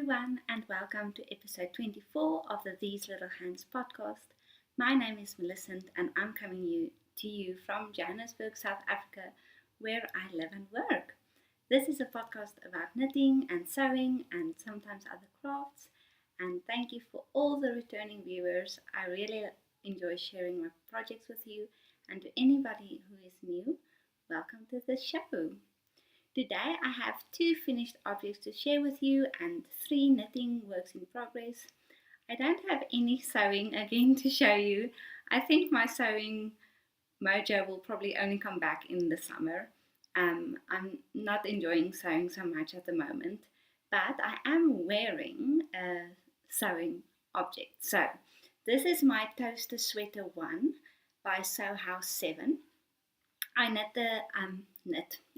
everyone, and welcome to episode 24 of the These Little Hands podcast. My name is Millicent, and I'm coming to you from Johannesburg, South Africa, where I live and work. This is a podcast about knitting and sewing and sometimes other crafts. And thank you for all the returning viewers. I really enjoy sharing my projects with you. And to anybody who is new, welcome to the show. Today I have 2 finished objects to share with you and 3 knitting works in progress. I don't have any sewing again to show you. I think my sewing mojo will probably only come back in the summer. I'm not enjoying sewing so much at the moment, but I am wearing a sewing object. So this is my Toaster Sweater 1 by Sew House 7.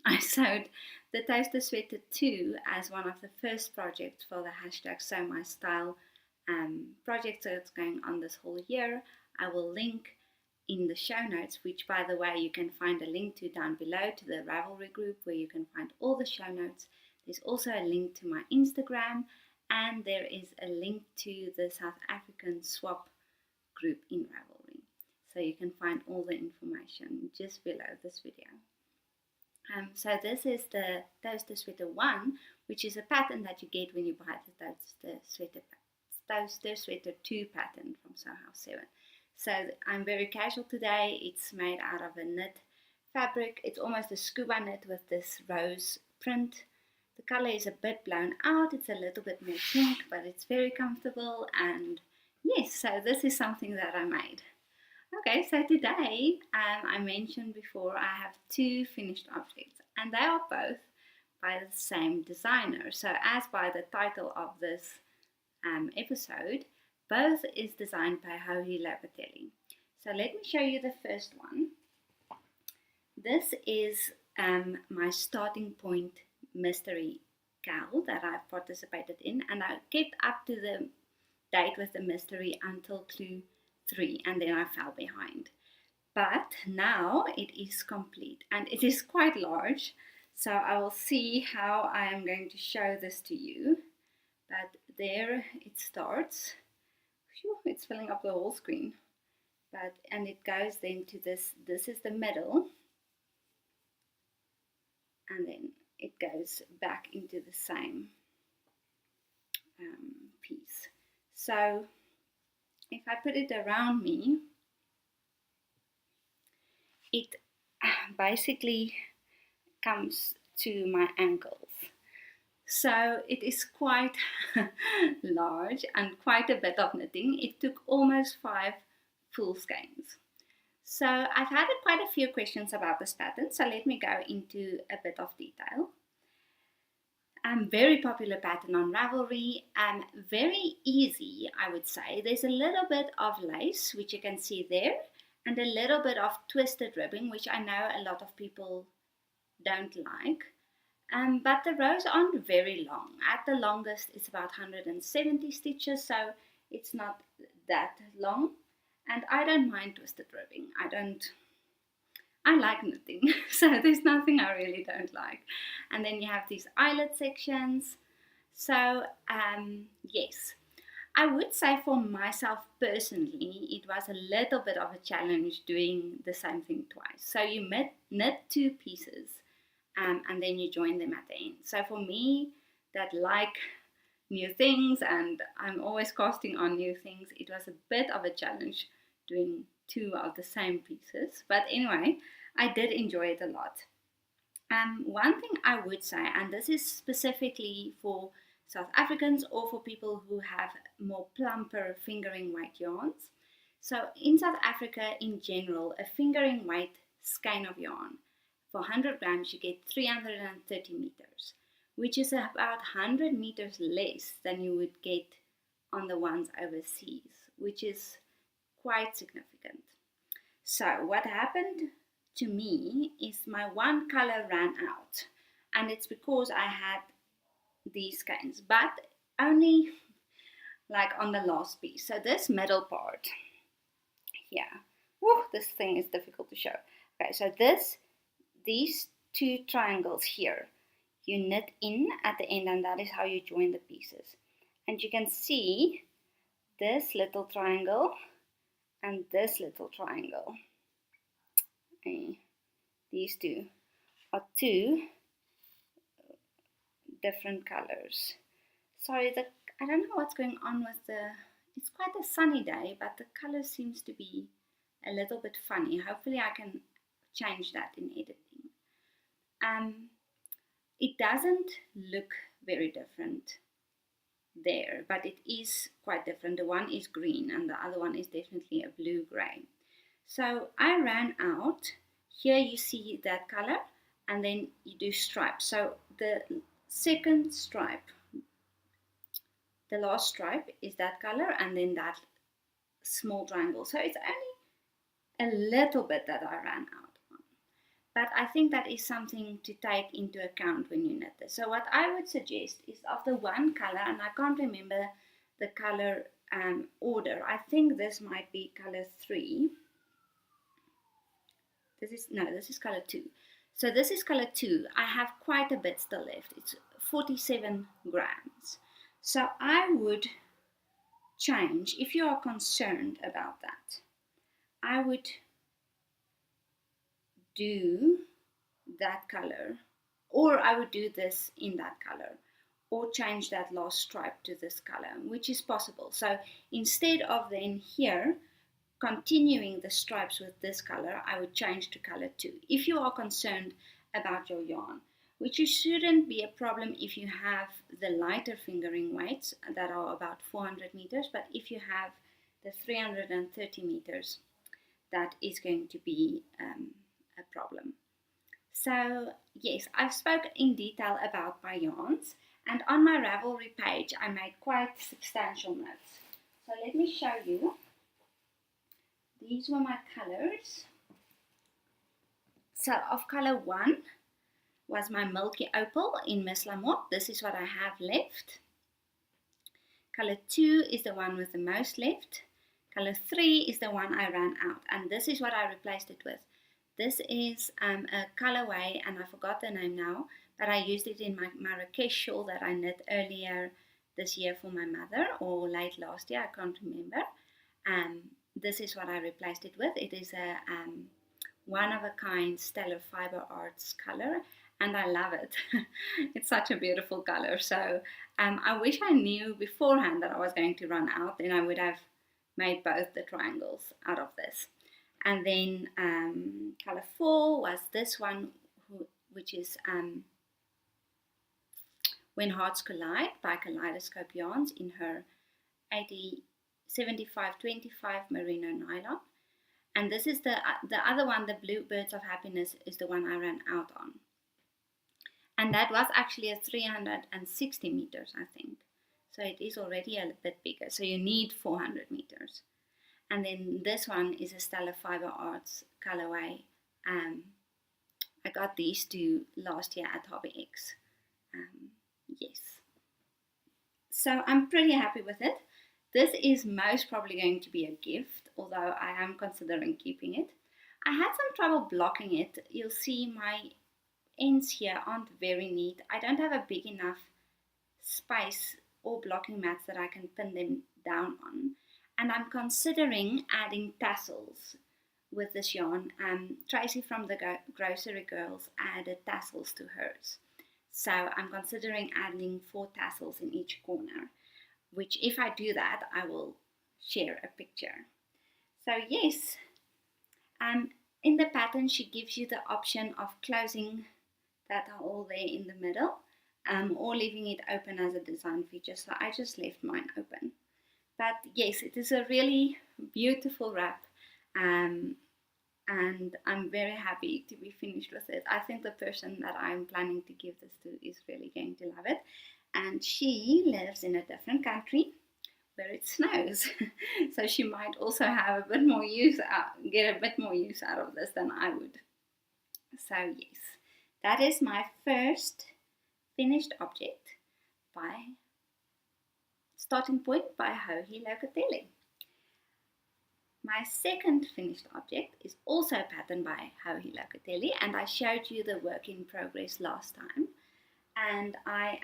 I sewed the Toaster Sweater 2 as one of the first projects for the hashtag Sew My Style project that's going on this whole year. I will link in the show notes, which by the way you can find a link to down below, to the Ravelry group where you can find all the show notes. There's also a link to my Instagram, and there is a link to the South African swap group in Ravelry. So you can find all the information just below this video. So this is the Toaster Sweater 1, which is a pattern that you get when you buy the Toaster Sweater 2 pattern from Sew House 7. So I'm very casual today. It's made out of a knit fabric. It's almost a scuba knit with this rose print. The color is a bit blown out. It's a little bit more pink, but it's very comfortable. And yes, so this is something that I made. Okay, so today, I mentioned before, I have 2 finished objects, and they are both by the same designer. So as by the title of this episode, both is designed by Joji Locatelli. So let me show you the first one. This is my starting point mystery cowl that I've participated in, and I kept up to the date with the mystery until clue 3, and then I fell behind. But now it is complete, and it is quite large, so I will see how I am going to show this to you. But there it starts. Whew, it's filling up the whole screen. And it goes then to this is the middle, and then it goes back into the same piece. So if I put it around me, it basically comes to my ankles. So it is quite large and quite a bit of knitting. It took almost 5 full skeins. So I've had quite a few questions about this pattern, so let me go into a bit of detail. Very popular pattern on Ravelry, very easy, I would say. There's a little bit of lace, which you can see there, and a little bit of twisted ribbing, which I know a lot of people don't like. But the rows aren't very long. At the longest, it's about 170 stitches, so it's not that long. And I don't mind twisted ribbing. I like knitting, so there's nothing I really don't like. And then you have these eyelet sections. So yes, I would say for myself personally, it was a little bit of a challenge doing the same thing twice. So you knit 2 pieces and then you join them at the end. So for me, that like new things and I'm always casting on new things, it was a bit of a challenge doing 2 of the same pieces, but anyway, I did enjoy it a lot. One thing I would say, and this is specifically for South Africans or for people who have more plumper fingering weight yarns. So in South Africa in general, a fingering weight skein of yarn, for 100 grams you get 330 meters, which is about 100 meters less than you would get on the ones overseas, which is quite significant. So what happened to me is my one color ran out, and it's because I had these skeins, but only like on the last piece. So this middle part here, this thing is difficult to show. Okay, so these 2 triangles here, you knit in at the end, and that is how you join the pieces. And you can see this little triangle and this little triangle. Okay. These two are two different colors. Sorry, I don't know what's going on with it's quite a sunny day, but the color seems to be a little bit funny. Hopefully I can change that in editing. It doesn't look very different there, but it is quite different. The one is green and the other one is definitely a blue-gray. So I ran out. Here you see that color, and then you do stripes. So the second stripe, the last stripe is that color, and then that small triangle. So it's only a little bit that I ran out on. But I think that is something to take into account when you knit this. So what I would suggest is of the one color, and I can't remember the color order. I think this might be color 3. This is color 2. So this is color 2. I have quite a bit still left. It's 47 grams. So I would change, if you are concerned about that, I would do that color, or I would do this in that color, or change that last stripe to this color, which is possible. So instead of then here continuing the stripes with this color, I would change to color 2. If you are concerned about your yarn, which you shouldn't be a problem if you have the lighter fingering weights that are about 400 meters, but if you have the 330 meters, that is going to be a problem. So yes, I've spoken in detail about my yarns, and on my Ravelry page I made quite substantial notes. So let me show you. These were my colors. So of color 1 was my Milky Opal in Miss Lamotte. This is what I have left. Color 2 is the one with the most left. Color 3 is the one I ran out, and this is what I replaced it with. This is a colorway, and I forgot the name now, but I used it in my Marrakesh shawl that I knit earlier this year for my mother, or late last year, I can't remember. This is what I replaced it with. It is a one-of-a-kind Stellar Fiber Arts color, and I love it. It's such a beautiful color. So I wish I knew beforehand that I was going to run out, then I would have made both the triangles out of this. And then color 4 was this one, which is When Hearts Collide by Kaleidoscope Yarns in her 75-25 merino nylon. And this is the other one, the Blue Birds of Happiness, is the one I ran out on. And that was actually a 360 meters, I think. So it is already a bit bigger. So you need 400 meters. And then this one is a Stellar Fiber Arts colorway. I got these two last year at Hobby X. Yes. So I'm pretty happy with it. This is most probably going to be a gift, although I am considering keeping it. I had some trouble blocking it. You'll see my ends here aren't very neat. I don't have a big enough space or blocking mats that I can pin them down on. And I'm considering adding tassels with this yarn. Tracy from the Grocery Girls added tassels to hers. So I'm considering adding 4 tassels in each corner, which if I do that, I will share a picture. So yes, in the pattern she gives you the option of closing that hole there in the middle or leaving it open as a design feature. So I just left mine open. But yes, it is a really beautiful wrap, and I'm very happy to be finished with it. I think the person that I'm planning to give this to is really going to love it. And she lives in a different country where it snows, so she might also have a bit more use get a bit more use out of this than I would. So yes, that is my first finished object by Starting Point by Joji Locatelli. My second finished object is also a pattern by Joji Locatelli, and I showed you the work in progress last time, and I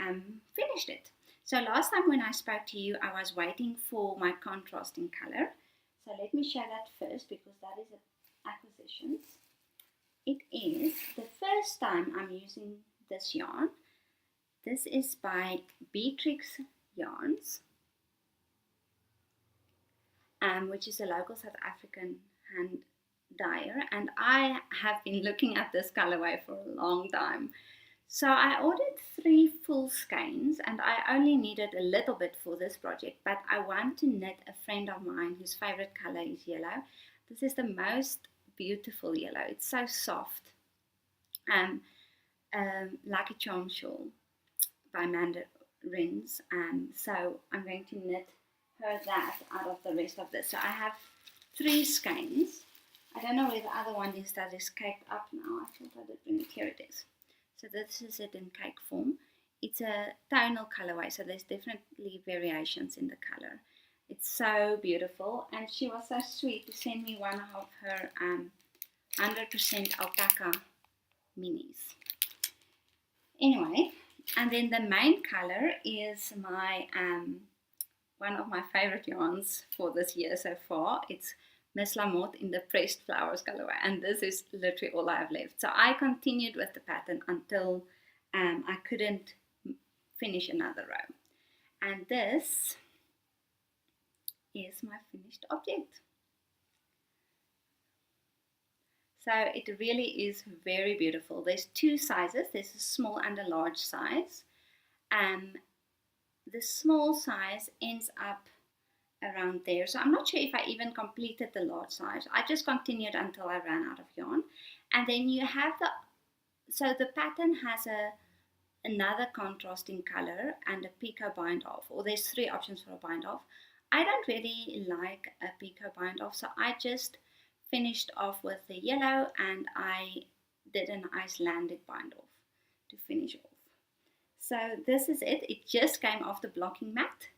finished it. So last time when I spoke to you, I was waiting for my contrasting color. So let me show that first because that is acquisitions. It is the first time I'm using this yarn. This is by Beatrix Yarns, which is a local South African hand dyer, and I have been looking at this colorway for a long time. So I ordered 3 full skeins, and I only needed a little bit for this project, but I want to knit a friend of mine whose favorite color is yellow. This is the most beautiful yellow. It's so soft, like a charm shawl by Mandarins. So I'm going to knit her that out of the rest of this. So I have 3 skeins. I don't know where the other one is that is caked up now. I thought I did bring it. Here it is. So this is it in cake form. It's a tonal colorway, so there's definitely variations in the color. It's so beautiful, and she was so sweet to send me one of her 100% alpaca minis. Anyway, and then the main color is my one of my favorite yarns for this year so far. It's Miss Lamotte in the pressed flowers colorway, and this is literally all I have left. So I continued with the pattern until I couldn't finish another row, and this is my finished object. So it really is very beautiful. There's 2 sizes. There's a small and a large size. The small size ends up around there, so I'm not sure if I even completed the large size. I just continued until I ran out of yarn. And then you have the pattern has another contrasting color and a picot bind off, or there's 3 options for a bind off. I don't really like a picot bind off, so I just finished off with the yellow, and I did an Icelandic bind off to finish off. So this is it. It just came off the blocking mat,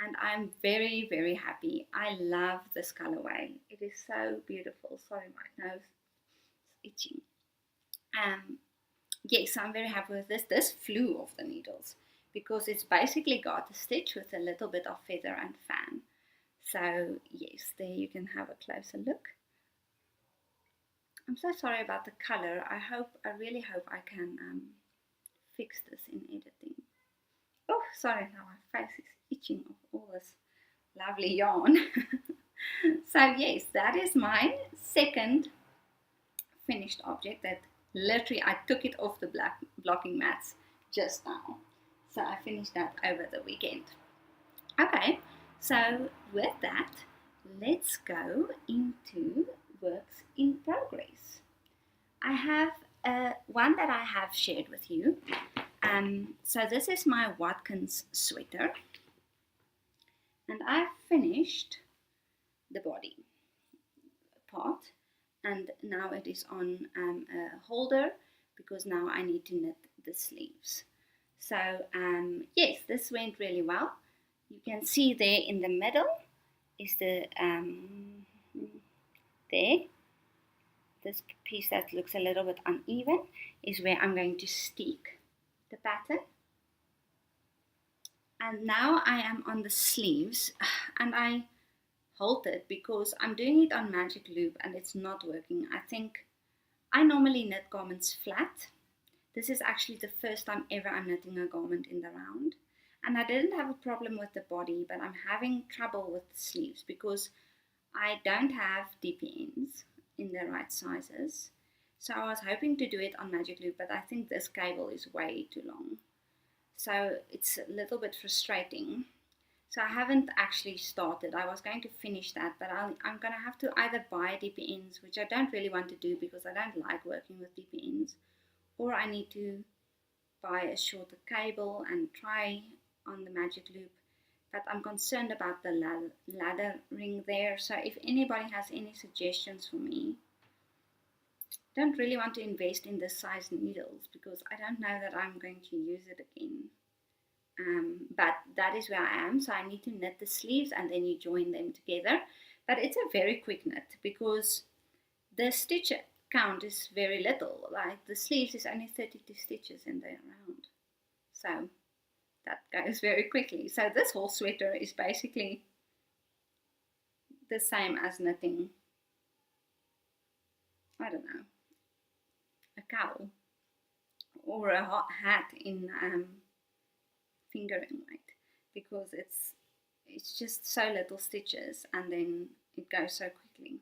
and I'm very, very happy. I love this colorway. It is so beautiful. Sorry, my nose is itching. Yes, I'm very happy with this. This flew off the needles because it's basically got a stitch with a little bit of feather and fan. So yes, there you can have a closer look. I'm so sorry about the color. I really hope I can fix this in editing. Oh, sorry, now my face is itching of all this lovely yarn. So yes, that is my second finished object that literally I took it off the blocking mats just now. So I finished that over the weekend. Okay, so with that, let's go into works in progress. I have one that I have shared with you. So this is my Watkins sweater, and I've finished the body part, and now it is on a holder because now I need to knit the sleeves. So yes, this went really well. You can see there in the middle is the there. This piece that looks a little bit uneven is where I'm going to stick the pattern. And now I am on the sleeves, and I halted because I'm doing it on magic loop and it's not working. I think I normally knit garments flat. This is actually the first time ever I'm knitting a garment in the round, and I didn't have a problem with the body, but I'm having trouble with the sleeves because I don't have DPNs in the right sizes. So I was hoping to do it on magic loop, but I think this cable is way too long, so it's a little bit frustrating. So I haven't actually started. I was going to finish that, but I'm going to have to either buy DPNs, which I don't really want to do because I don't like working with DPNs, or I need to buy a shorter cable and try on the magic loop. But I'm concerned about the ladder ring there. So if anybody has any suggestions for me, I don't really want to invest in this size needles because I don't know that I'm going to use it again. But that is where I am, so I need to knit the sleeves and then you join them together. But it's a very quick knit because the stitch count is very little. Like the sleeves is only 32 stitches and they're round. So that goes very quickly. So this whole sweater is basically the same as knitting, I don't know, a cowl or a hot hat in fingering weight, because it's just so little stitches and then it goes so quickly.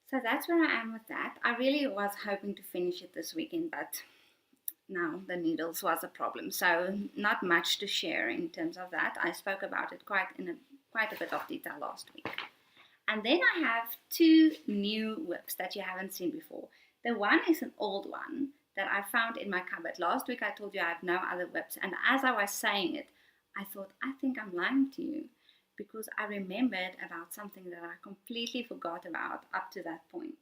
So that's where I am with that. I really was hoping to finish it this weekend, but no, the needles was a problem. So not much to share in terms of that. I spoke about it quite a bit of detail last week. And then I have two new whips that you haven't seen before. The one is an old one that I found in my cupboard. Last week I told you I have no other whips, and as I was saying it, I thought, I think I'm lying to you, because I remembered about something that I completely forgot about up to that point.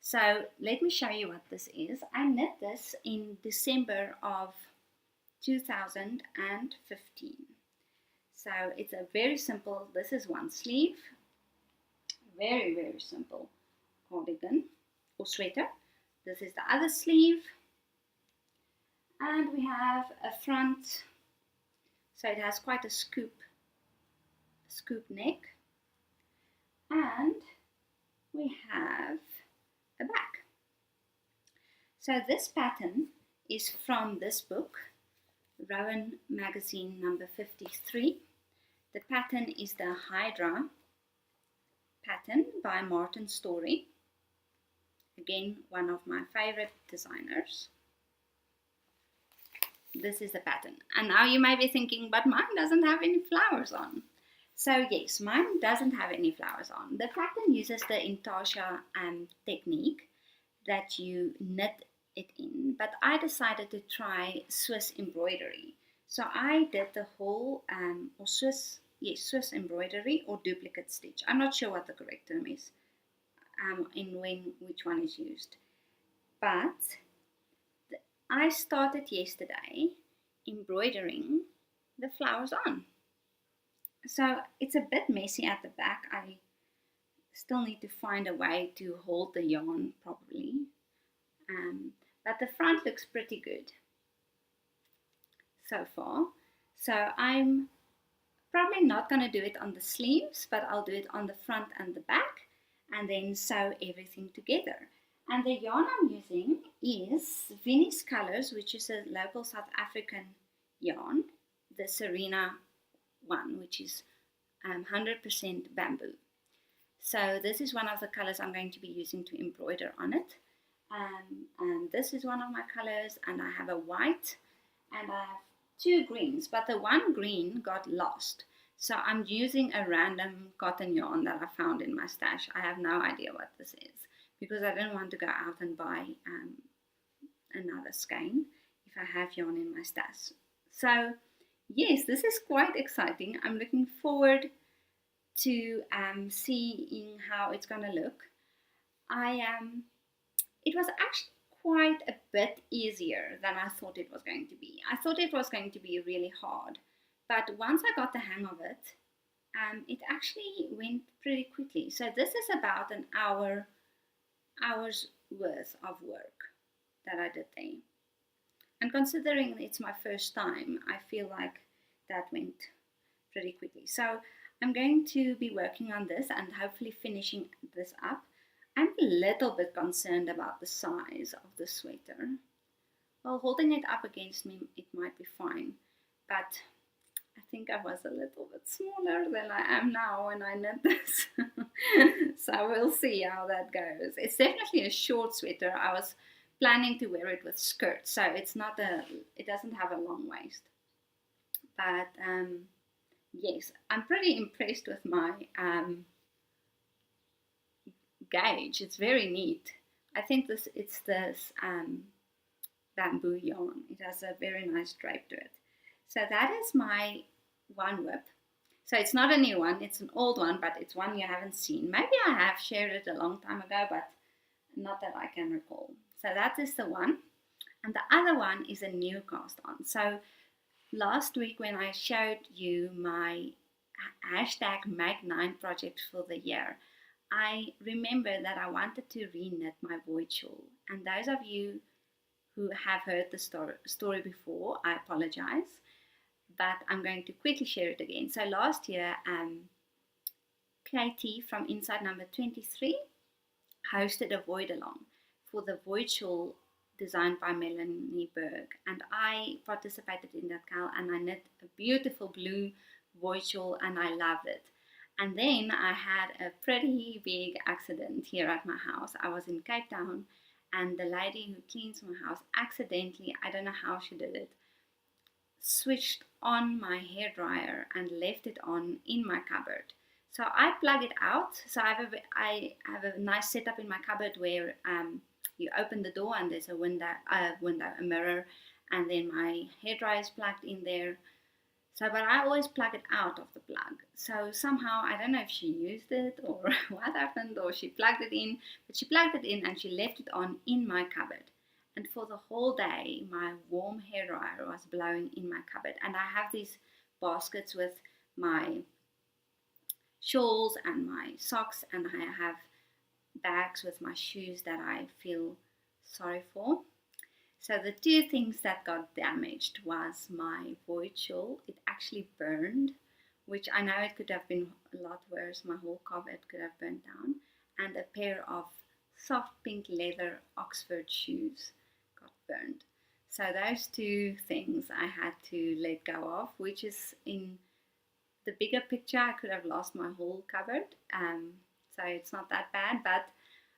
So let me show you what this is. I knit this in December of 2015. So it's a very simple, this is one sleeve, very, very simple cardigan or sweater. This is the other sleeve. And we have a front, so it has quite a scoop neck. And we have a back. So this pattern is from this book, Rowan Magazine number 53. The pattern is the Hydra pattern by Martin Story. Again, one of my favorite designers. This is the pattern. And now you may be thinking, but mine doesn't have any flowers on. So yes, mine doesn't have any flowers on. The pattern uses the intarsia technique that you knit it in, but I decided to try Swiss embroidery. So I did the whole Swiss embroidery or duplicate stitch. I'm not sure what the correct term is which one is used. But I started yesterday embroidering the flowers on. So it's a bit messy at the back. I still need to find a way to hold the yarn properly. But the front looks pretty good so far. So I'm probably not going to do it on the sleeves, but I'll do it on the front and the back, and then sew everything together. And the yarn I'm using is Vinnie's Colors, which is a local South African yarn, the Serena one, which is 100% bamboo. So this is one of the colors I'm going to be using to embroider on it. And this is one of my colors, and I have a white and I have two greens, but the one green got lost. So I'm using a random cotton yarn that I found in my stash. I have no idea what this is, because I didn't want to go out and buy another skein if I have yarn in my stash. So yes, this is quite exciting. I'm looking forward to seeing how it's going to look. It was actually quite a bit easier than I thought it was going to be. I thought it was going to be really hard, but once I got the hang of it, it actually went pretty quickly. So this is about an hour's worth of work that I did there. And considering it's my first time, I feel like that went pretty quickly. So I'm going to be working on this and hopefully finishing this up. I'm a little bit concerned about the size of the sweater. Well, holding it up against me, it might be fine, but I think I was a little bit smaller than I am now when I knit this. So we'll see how that goes. It's definitely a short sweater. I was planning to wear it with skirts, so it doesn't have a long waist. But yes, I'm pretty impressed with my gauge. It's very neat. I think it's this bamboo yarn. It has a very nice drape to it. So that is my one whip. So it's not a new one, it's an old one, but it's one you haven't seen. Maybe I have shared it a long time ago, but not that I can recall. So that is the one. And the other one is a new cast on. So last week when I showed you my hashtag Mag9 project for the year, I remember that I wanted to re-knit my void shawl. And those of you who have heard the story before, I apologize. but I'm going to quickly share it again. So last year, Katie from Inside Number 23 hosted a void along for the void shawl designed by Melanie Berg, and I participated in that cal, and I knit a beautiful blue void shawl, and I loved it. And then I had a pretty big accident here at my house. I was in Cape Town, and the lady who cleans my house accidentally, I don't know how she did it, switched on my hairdryer and left it on in my cupboard. So I plug it out. So I have a nice setup in my cupboard where you open the door and there's a window, a mirror, and then my hairdryer is plugged in there. So, but I always plug it out of the plug. So somehow, I don't know if she used it or what happened, or she plugged it in, but she plugged it in and she left it on in my cupboard. And for the whole day, my warm hairdryer was blowing in my cupboard. And I have these baskets with my shawls and my socks, and I have bags with my shoes that I feel sorry for. So the two things that got damaged was my void shawl. It actually burned, which I know it could have been a lot worse. My whole cupboard could have burned down. And a pair of soft pink leather Oxford shoes got burned. So those two things I had to let go of, which is in the bigger picture, I could have lost my whole cupboard. So it's not that bad, but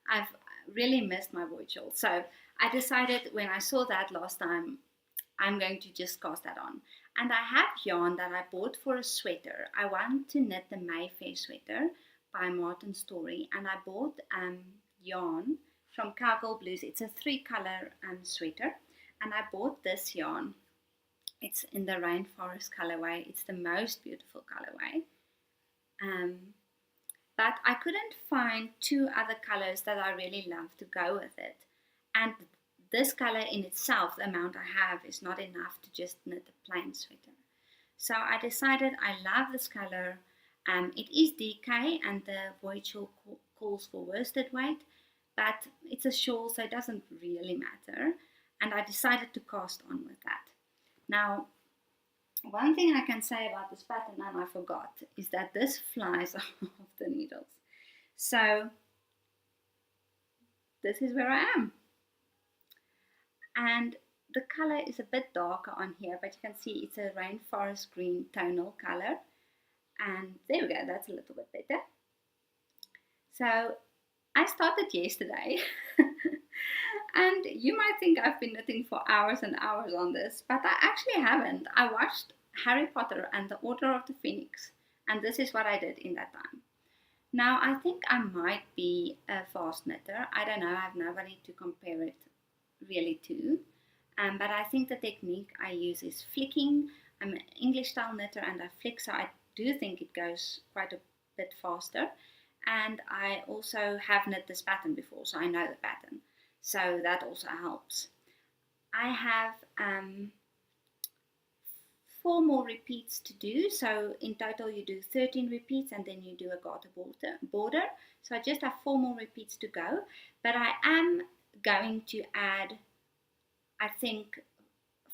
I've really missed my void shawl. So I decided when I saw that last time, I'm going to just cast that on. And I have yarn that I bought for a sweater. I want to knit the Mayfair sweater by Martin Story, and I bought yarn from Cowgirl Blues. It's a 3-color sweater, and I bought this yarn. It's in the rainforest colorway. It's the most beautiful colorway. But I couldn't find 2 other colors that I really love to go with it. And this color in itself, the amount I have, is not enough to just knit a plain sweater. So I decided I love this color. It is DK, and the void shawl calls for worsted weight, but it's a shawl, so it doesn't really matter. And I decided to cast on with that. Now, one thing I can say about this pattern, and I forgot, is that this flies off the needles. So this is where I am. And the color is a bit darker on here, but you can see it's a rainforest green tonal color. And there we go, that's a little bit better. So I started yesterday. And you might think I've been knitting for hours and hours on this, but I actually haven't. I watched Harry Potter and the Order of the Phoenix, and this is what I did in that time. Now, I think I might be a fast knitter. I don't know, I have nobody to compare it really to. But I think the technique I use is flicking. I'm an English style knitter and I flick, so I do think it goes quite a bit faster. And I also have knit this pattern before, so I know the pattern. So that also helps. I have 4 more repeats to do. So in total you do 13 repeats and then you do a garter border. So I just have 4 more repeats to go. But I am going to add, I think,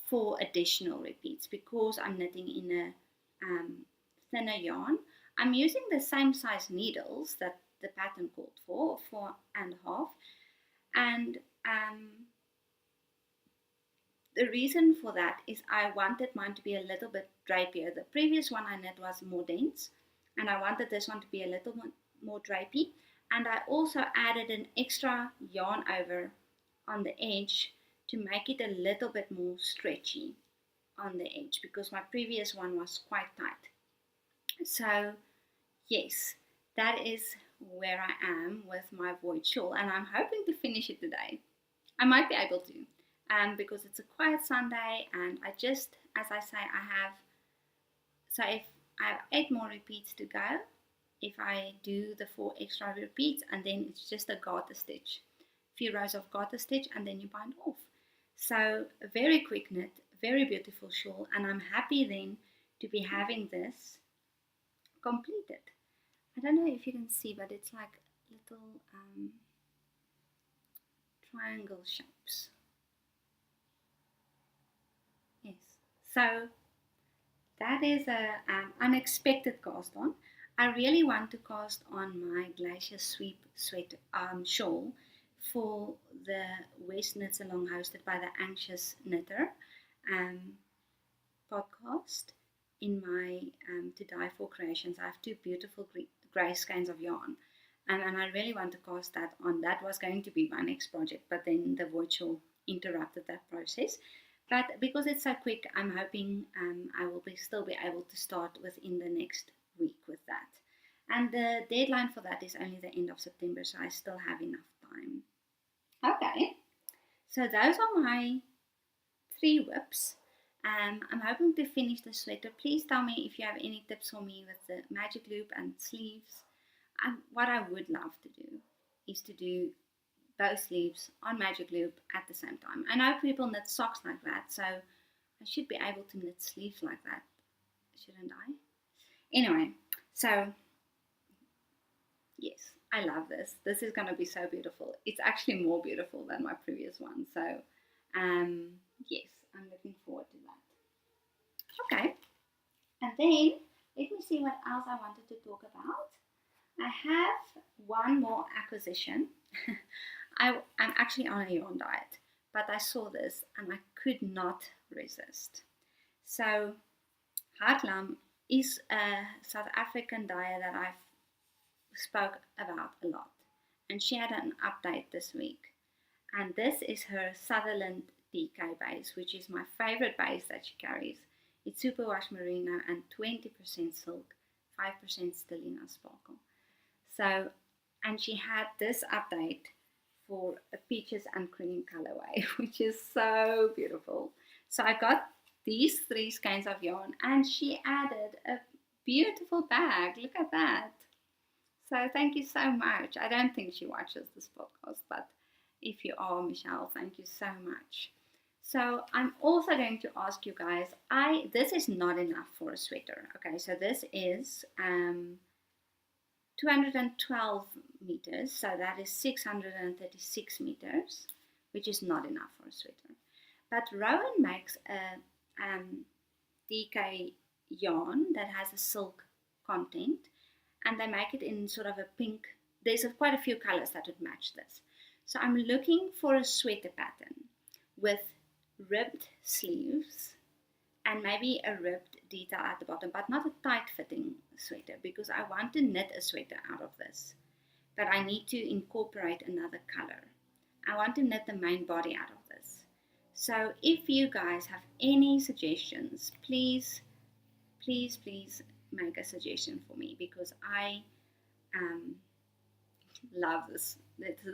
4 additional repeats because I'm knitting in a thinner yarn. I'm using the same size needles that the pattern called for, 4.5. And the reason for that is I wanted mine to be a little bit drapier. The previous one I knit was more dense, and I wanted this one to be a little bit more drapey. And I also added an extra yarn over on the edge to make it a little bit more stretchy on the edge because my previous one was quite tight. So yes, that is where I am with my void shawl, and I'm hoping to finish it today. I might be able to, because it's a quiet Sunday, and I just, as I say, so if I have 8 more repeats to go, if I do the 4 extra repeats, and then it's just a garter stitch, few rows of garter stitch, and then you bind off. So a very quick knit, very beautiful shawl, and I'm happy then to be having this completed. I don't know if you can see, but it's like little triangle shapes. Yes. So that is a unexpected cast on. I really want to cast on my Glacier Sweep sweater shawl for the West Knits Along hosted by the Anxious Knitter um, podcast in my To Die For creations. I have two beautiful grey skeins of yarn. And I really want to cast that on. That was going to be my next project, but then the void shawl interrupted that process. But because it's so quick, I'm hoping I will still be able to start within the next week with that. And the deadline for that is only the end of September, so I still have enough time. Okay, so those are my 3 whips. I'm hoping to finish the sweater. Please tell me if you have any tips for me with the magic loop and sleeves. What I would love to do is to do both sleeves on magic loop at the same time. I know people knit socks like that, so I should be able to knit sleeves like that, shouldn't I? Anyway, so yes, I love this. This is going to be so beautiful. It's actually more beautiful than my previous one. So yes, I'm looking forward to that. Okay, and then let me see what else I wanted to talk about. I have one more acquisition. I'm actually on a yarn diet, but I saw this and I could not resist. So Hartlam is a South African dyer that I've spoke about a lot, and she had an update this week. And this is her Sutherland DK base, which is my favorite base that she carries. It's superwash merino and 20% silk, 5% stellina sparkle. So, and she had this update for a peaches and cream colorway, which is so beautiful. So I got these 3 skeins of yarn, and she added a beautiful bag. Look at that. So thank you so much. I don't think she watches this podcast, but if you are, Michelle, thank you so much. So I'm also going to ask you guys, this is not enough for a sweater. Okay, so this is 212 meters, so that is 636 meters, which is not enough for a sweater. But Rowan makes a DK yarn that has a silk content, and they make it in sort of a pink. There's quite a few colors that would match this. So I'm looking for a sweater pattern with ribbed sleeves and maybe a ribbed detail at the bottom, but not a tight fitting sweater, because I want to knit a sweater out of this, but I need to incorporate another color. I want to knit the main body out of this. So if you guys have any suggestions, please make a suggestion for me, because I love this.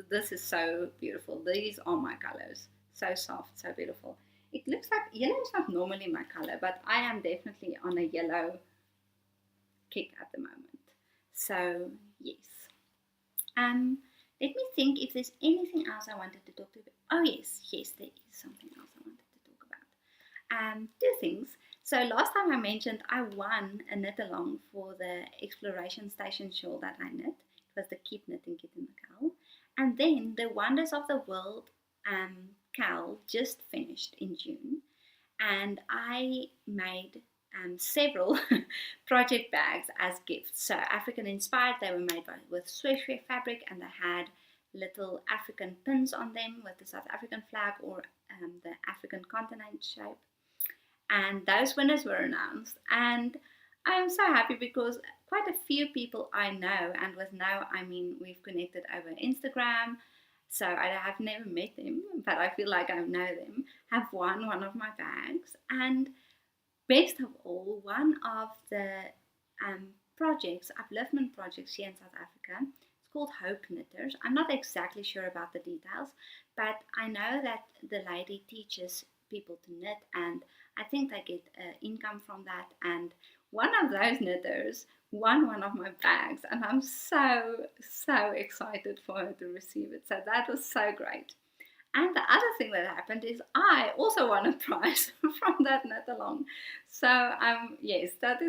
This is so beautiful. These are my colors. So soft, so beautiful. It looks like yellow is not normally my color, but I am definitely on a yellow kick at the moment. So yes. Let me think if there's anything else I wanted to talk to you about. Oh yes, there is something else I wanted to talk about. 2 things. So last time I mentioned I won a knit along for the exploration station shawl that I knit. It was the Keep Knitting Kit in the cowl. And then the Wonders of the World cowl just finished in June, and I made several project bags as gifts. So African inspired. They were made with sweshwe fabric, and they had little African pins on them with the South African flag or the African continent shape. And those winners were announced, and I am so happy because quite a few people I know, and with know I mean we've connected over Instagram, so I have never met them, but I feel like I know them, have won one of my bags. And best of all, one of the upliftment projects here in South Africa, it's called Hope Knitters. I'm not exactly sure about the details, but I know that the lady teaches people to knit, and I think they get income from that. And one of those knitters won one of my bags, and I'm so excited for her to receive it. So that was so great. And the other thing that happened is I also won a prize from that knit along. So yes, that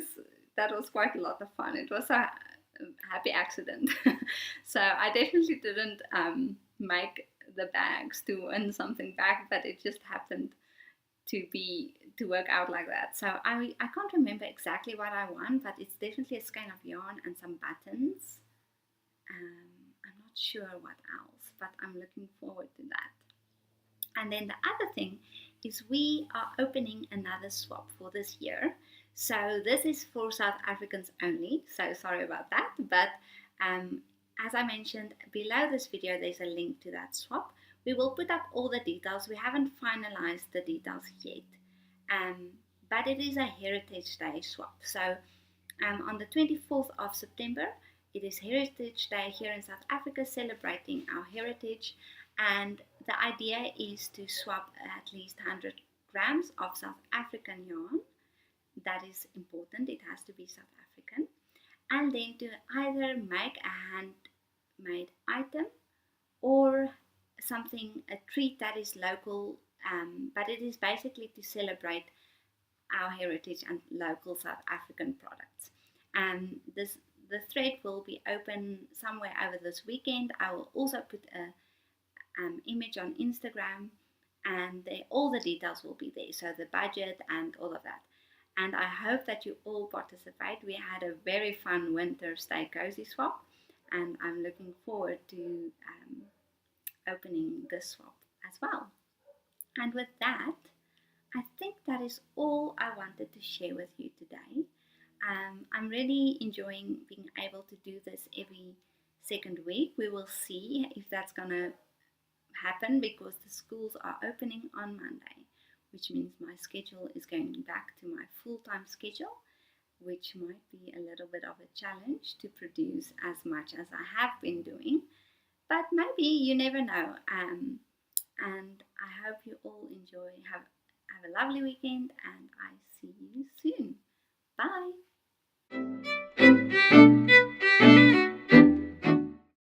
was quite a lot of fun. It was a happy accident. So I definitely didn't make the bags to win something back, but it just happened to work out like that. So I can't remember exactly what I want, but it's definitely a skein of yarn and some buttons. I'm not sure what else, but I'm looking forward to that. And then the other thing is we are opening another swap for this year. So this is for South Africans only. So sorry about that. But as I mentioned, below this video, there's a link to that swap. We will put up all the details. We haven't finalized the details yet. But it is a Heritage Day swap. So on the 24th of September, it is Heritage Day here in South Africa, celebrating our heritage. And the idea is to swap at least 100 grams of South African yarn. That is important, it has to be South African. And then to either make a handmade item or something, a treat that is local, but it is basically to celebrate our heritage and local South African products. And the thread will be open somewhere over this weekend. I will also put a image on Instagram, and all the details will be there, so the budget and all of that. And I hope that you all participate. We had a very fun winter Stay Cozy swap, and I'm looking forward to opening this swap as well. And with that, I think that is all I wanted to share with you today. I'm really enjoying being able to do this every second week. We will see if that's going to happen because the schools are opening on Monday, which means my schedule is going back to my full-time schedule, which might be a little bit of a challenge to produce as much as I have been doing, but maybe you never know. And I hope you all have a lovely weekend, and I see you soon.